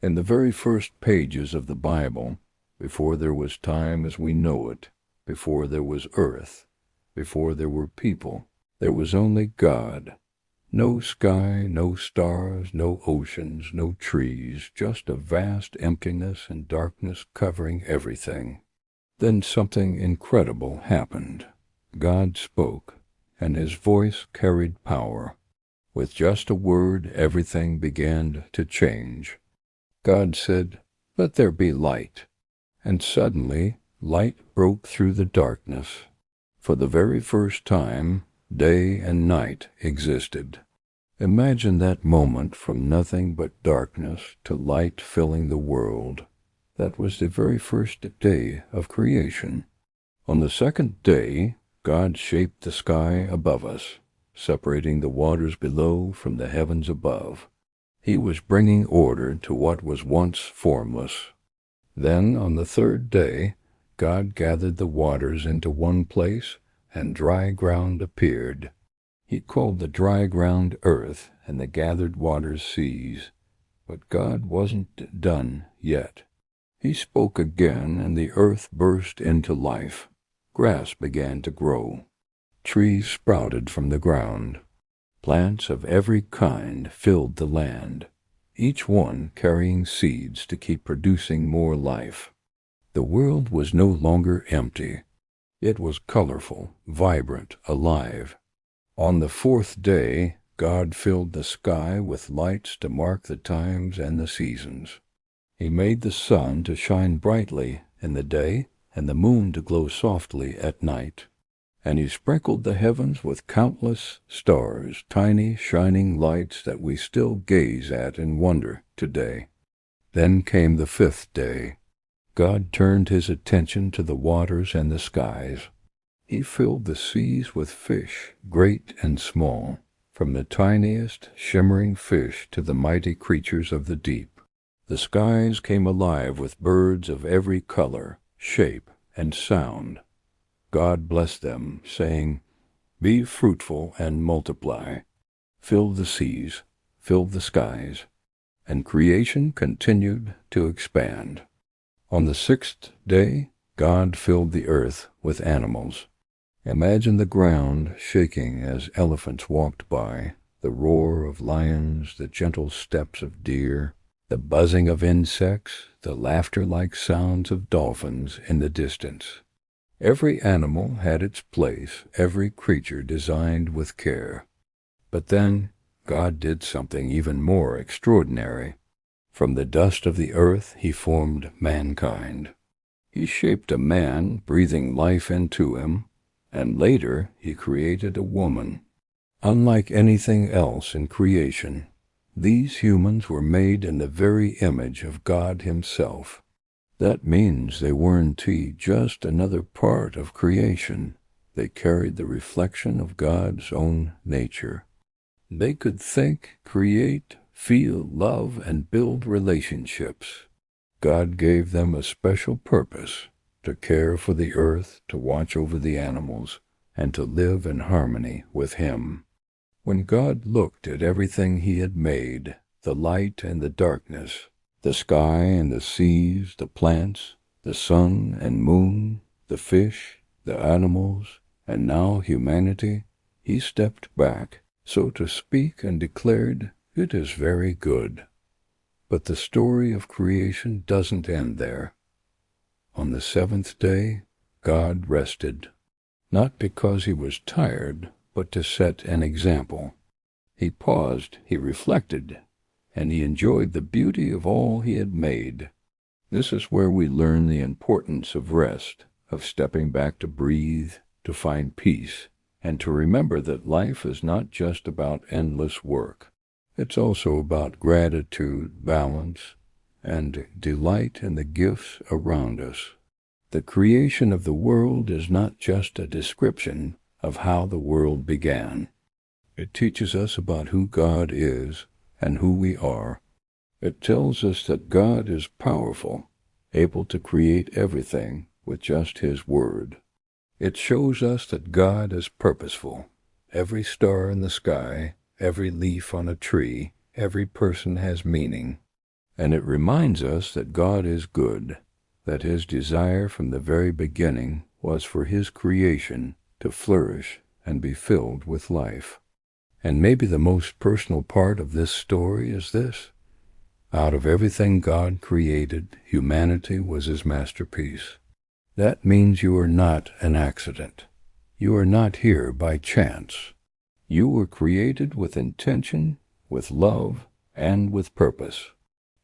In the very first pages of the Bible, before there was time as we know it, before there was earth, before there were people, there was only God. No sky, no stars, no oceans, no trees, just a vast emptiness and darkness covering everything. Then something incredible happened. God spoke, and his voice carried power. With just a word, everything began to change. God said, "Let there be light." And suddenly, light broke through the darkness. For the very first time, day and night existed. Imagine that moment from nothing but darkness to light filling the world. That was the very first day of creation. On the second day, God shaped the sky above us, separating the waters below from the heavens above. He was bringing order to what was once formless. Then, on the third day, God gathered the waters into one place, and dry ground appeared. He called the dry ground earth, and the gathered waters seas. But God wasn't done yet. He spoke again, and the earth burst into life. Grass began to grow. Trees sprouted from the ground. Plants of every kind filled the land, each one carrying seeds to keep producing more life. The world was no longer empty. It was colorful, vibrant, alive. On the fourth day, God filled the sky with lights to mark the times and the seasons. He made the sun to shine brightly in the day and the moon to glow softly at night. And he sprinkled the heavens with countless stars, tiny shining lights that we still gaze at in wonder today. Then came the fifth day. God turned his attention to the waters and the skies. He filled the seas with fish, great and small, from the tiniest shimmering fish to the mighty creatures of the deep. The skies came alive with birds of every color, shape, and sound. God blessed them, saying, "Be fruitful and multiply. Fill the seas, fill the skies." And creation continued to expand. On the sixth day, God filled the earth with animals. Imagine the ground shaking as elephants walked by, the roar of lions, the gentle steps of deer, the buzzing of insects, the laughter-like sounds of dolphins in the distance. Every animal had its place, every creature designed with care. But then God did something even more extraordinary. From the dust of the earth he formed mankind. He shaped a man, breathing life into him, and later he created a woman. Unlike anything else in creation, these humans were made in the very image of God himself. That means they weren't just another part of creation. They carried the reflection of God's own nature. They could think, create, feel, love, and build relationships. God gave them a special purpose, to care for the earth, to watch over the animals, and to live in harmony with him. When God looked at everything he had made, the light and the darkness, the sky and the seas, the plants, the sun and moon, the fish, the animals, and now humanity, he stepped back, so to speak, and declared, "It is very good." But the story of creation doesn't end there. On the seventh day, God rested, not because he was tired, but to set an example. He paused, he reflected, and he enjoyed the beauty of all he had made. This is where we learn the importance of rest, of stepping back to breathe, to find peace, and to remember that life is not just about endless work. It's also about gratitude, balance, and delight in the gifts around us. The creation of the world is not just a description of how the world began. It teaches us about who God is and who we are. It tells us that God is powerful, able to create everything with just his word. It shows us that God is purposeful. Every star in the sky, every leaf on a tree, every person has meaning. And it reminds us that God is good, that His desire from the very beginning was for His creation to flourish and be filled with life. And maybe the most personal part of this story is this: out of everything God created, humanity was His masterpiece. That means you are not an accident. You are not here by chance. You were created with intention, with love, and with purpose.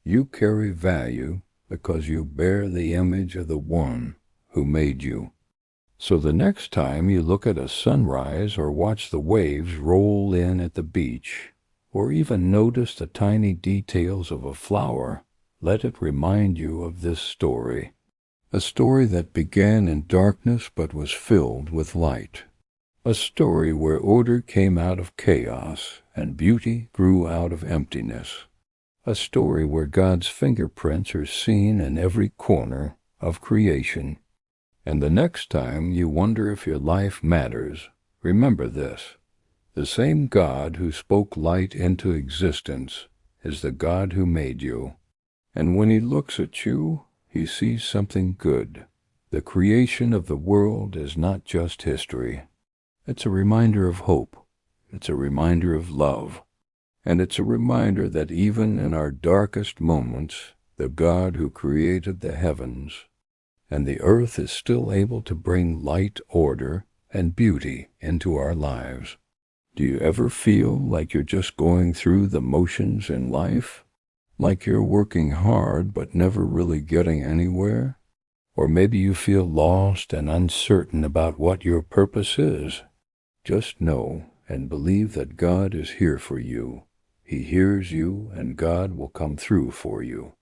You carry value because you bear the image of the One who made you. So the next time you look at a sunrise or watch the waves roll in at the beach, or even notice the tiny details of a flower, let it remind you of this story. A story that began in darkness but was filled with light. A story where order came out of chaos and beauty grew out of emptiness. A story where God's fingerprints are seen in every corner of creation. And the next time you wonder if your life matters, remember this: the same God who spoke light into existence is the God who made you. And when He looks at you, He sees something good. The creation of the world is not just history. It's a reminder of hope. It's a reminder of love. And it's a reminder that even in our darkest moments, the God who created the heavens and the earth is still able to bring light, order, and beauty into our lives. Do you ever feel like you're just going through the motions in life? Like you're working hard but never really getting anywhere? Or maybe you feel lost and uncertain about what your purpose is. Just know and believe that God is here for you. He hears you, and God will come through for you.